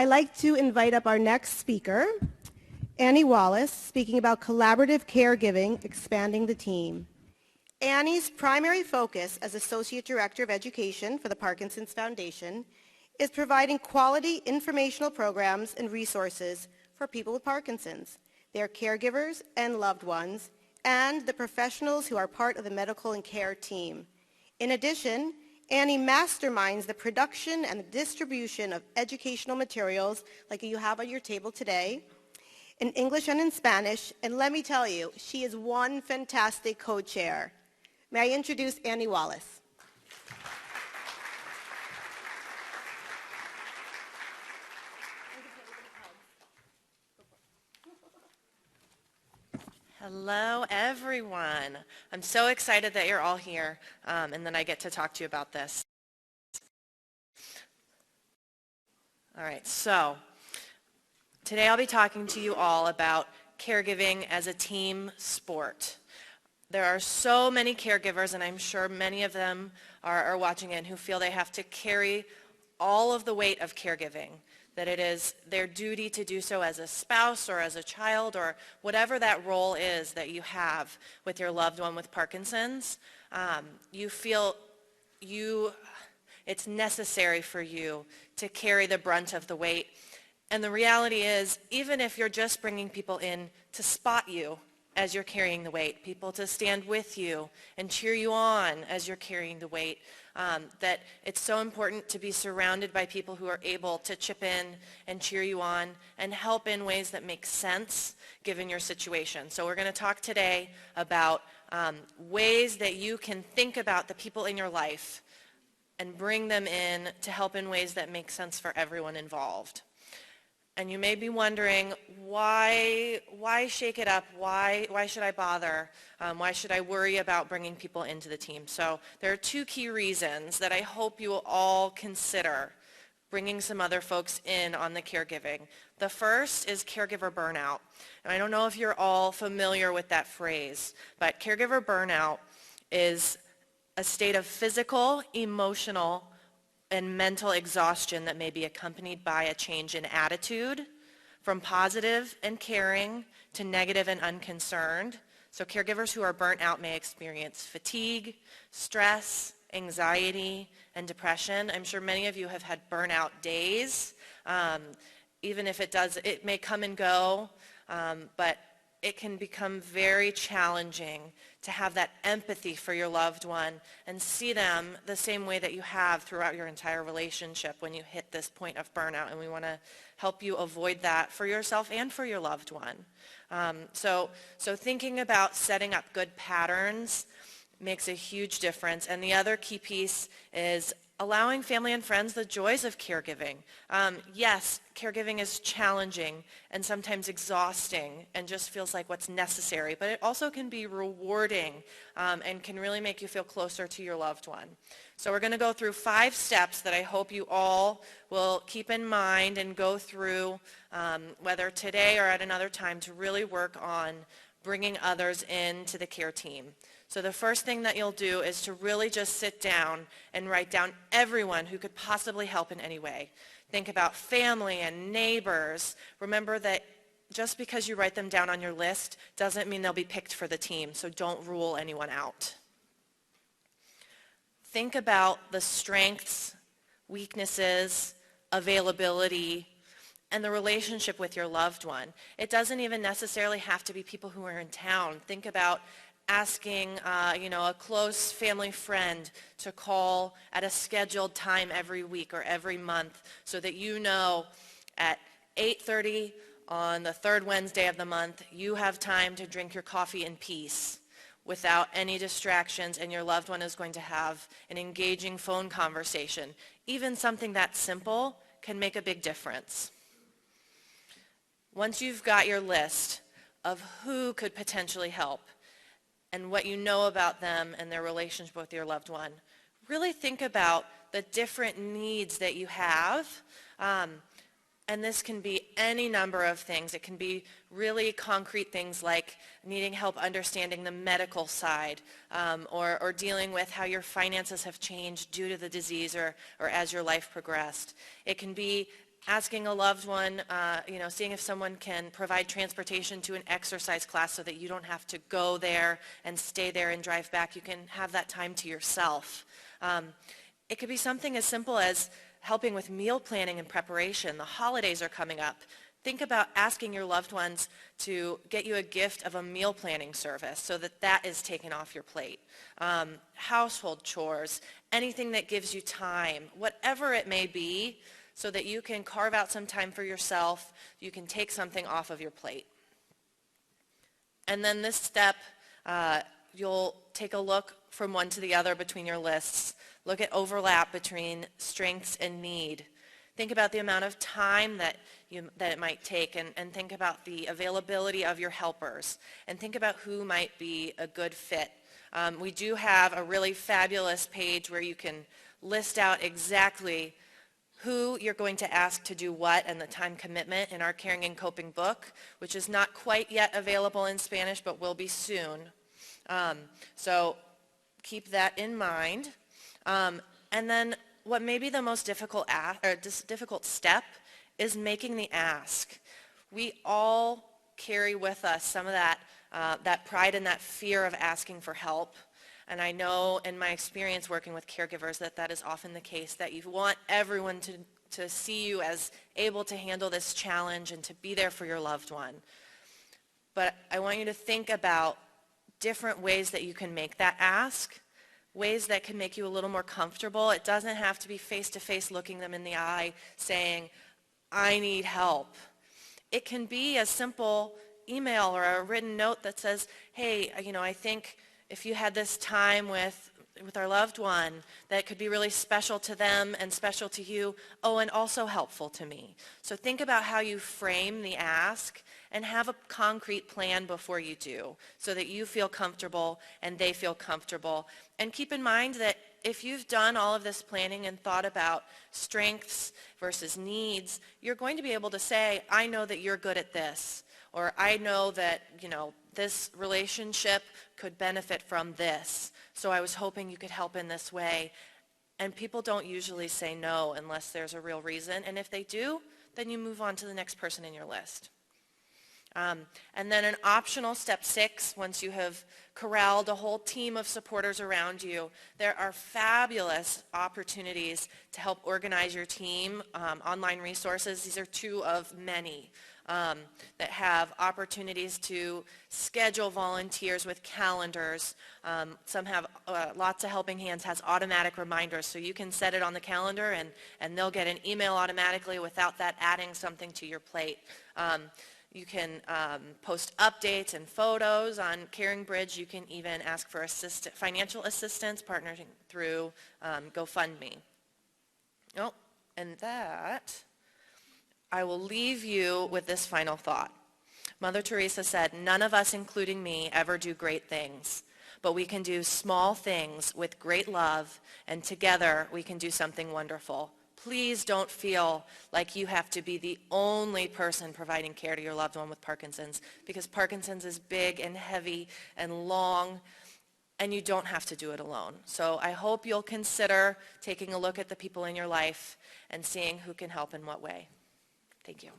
I'd like to invite up our next speaker, Annie Wallis, speaking about collaborative caregiving, expanding the team. Annie's primary focus as Associate Director of Education for the Parkinson's Foundation is providing quality informational programs and resources for people with Parkinson's, their caregivers and loved ones, and the professionals who are part of the medical and care team. In addition, Annie masterminds the production and the distribution of educational materials like you have on your table today, in English and in Spanish, and let me tell you, she is one fantastic co-chair. May I introduce Annie Wallis. Hello, everyone. I'm so excited that you're all here and that I get to talk to you about this. All right, so today I'll be talking to you all about caregiving as a team sport. There are so many caregivers, and I'm sure many of them are watching in, who feel they have to carry all of the weight of caregiving, that it is their duty to do so as a spouse or as a child or whatever that role is that you have with your loved one with Parkinson's. You feel it's necessary for you to carry the brunt of the weight. And the reality is, even if you're just bringing people in to spot you as you're carrying the weight, people to stand with you and cheer you on as you're carrying the weight, that it's so important to be surrounded by people who are able to chip in and cheer you on and help in ways that make sense given your situation. So we're going to talk today about ways that you can think about the people in your life and bring them in to help in ways that make sense for everyone involved. And you may be wondering, why shake it up? Why should I bother? Why should I worry about bringing people into the team? So there are two key reasons that I hope you will all consider bringing some other folks in on the caregiving. The first is caregiver burnout. And I don't know if you're all familiar with that phrase, but caregiver burnout is a state of physical, emotional, and mental exhaustion that may be accompanied by a change in attitude from positive and caring to negative and unconcerned. So caregivers who are burnt out may experience fatigue, stress, anxiety, and depression. I'm sure many of you have had burnout days. Even if it may come and go, but it can become very challenging to have that empathy for your loved one and see them the same way that you have throughout your entire relationship when you hit this point of burnout. And we want to help you avoid that for yourself and for your loved one. So thinking about setting up good patterns makes a huge difference. And the other key piece is allowing family and friends the joys of caregiving. Yes, caregiving is challenging and sometimes exhausting and just feels like what's necessary, but it also can be rewarding and can really make you feel closer to your loved one. So we're going to go through 5 steps that I hope you all will keep in mind and go through, whether today or at another time, to really work on bringing others into the care team. So the first thing that you'll do is to really just sit down and write down everyone who could possibly help in any way. Think about family and neighbors. Remember that just because you write them down on your list doesn't mean they'll be picked for the team, so don't rule anyone out. Think about the strengths, weaknesses, availability, and the relationship with your loved one. It doesn't even necessarily have to be people who are in town. Think about asking a close family friend to call at a scheduled time every week or every month so that you know at 8:30 on the third Wednesday of the month you have time to drink your coffee in peace without any distractions, and your loved one is going to have an engaging phone conversation. Even something that simple can make a big difference. Once you've got your list of who could potentially help and what you know about them and their relationship with your loved one, really think about the different needs that you have. And this can be any number of things. It can be really concrete things like needing help understanding the medical side, or dealing with how your finances have changed due to the disease or as your life progressed. It can be asking a loved one, seeing if someone can provide transportation to an exercise class so that you don't have to go there and stay there and drive back. You can have that time to yourself. It could be something as simple as helping with meal planning and preparation. The holidays are coming up. Think about asking your loved ones to get you a gift of a meal planning service so that that is taken off your plate. Household chores, anything that gives you time, whatever it may be, so that you can carve out some time for yourself, you can take something off of your plate. And then this step, you'll take a look from one to the other between your lists. Look at overlap between strengths and need. Think about the amount of time that it might take, and think about the availability of your helpers, and think about who might be a good fit. We do have a really fabulous page where you can list out exactly who you're going to ask to do what and the time commitment in our Caring and Coping book, which is not quite yet available in Spanish, but will be soon. So keep that in mind. And then what may be the most difficult step is making the ask. We all carry with us some of that pride and that fear of asking for help. And I know in my experience working with caregivers that is often the case, that you want everyone to see you as able to handle this challenge and to be there for your loved one. But I want you to think about different ways that you can make that ask, ways that can make you a little more comfortable. It doesn't have to be face-to-face looking them in the eye saying, I need help. It can be a simple email or a written note that says, hey, I think if you had this time with our loved one, that could be really special to them and special to you, and also helpful to me. So think about how you frame the ask and have a concrete plan before you do so that you feel comfortable and they feel comfortable. And keep in mind that if you've done all of this planning and thought about strengths versus needs, you're going to be able to say, I know that you're good at this, or I know that, this relationship could benefit from this. So I was hoping you could help in this way. And people don't usually say no unless there's a real reason. And if they do, then you move on to the next person in your list. And then an optional step 6, once you have corralled a whole team of supporters around you, there are fabulous opportunities to help organize your team, online resources. These are 2 of many that have opportunities to schedule volunteers with calendars. Some have, lots of Helping Hands has automatic reminders, so you can set it on the calendar and they'll get an email automatically without that adding something to your plate. You can post updates and photos on Caring Bridge. You can even ask for financial assistance, partnering through GoFundMe. And that, I will leave you with this final thought. Mother Teresa said, none of us, including me, ever do great things, but we can do small things with great love, and together we can do something wonderful. Please don't feel like you have to be the only person providing care to your loved one with Parkinson's, because Parkinson's is big and heavy and long, and you don't have to do it alone. So I hope you'll consider taking a look at the people in your life and seeing who can help in what way. Thank you.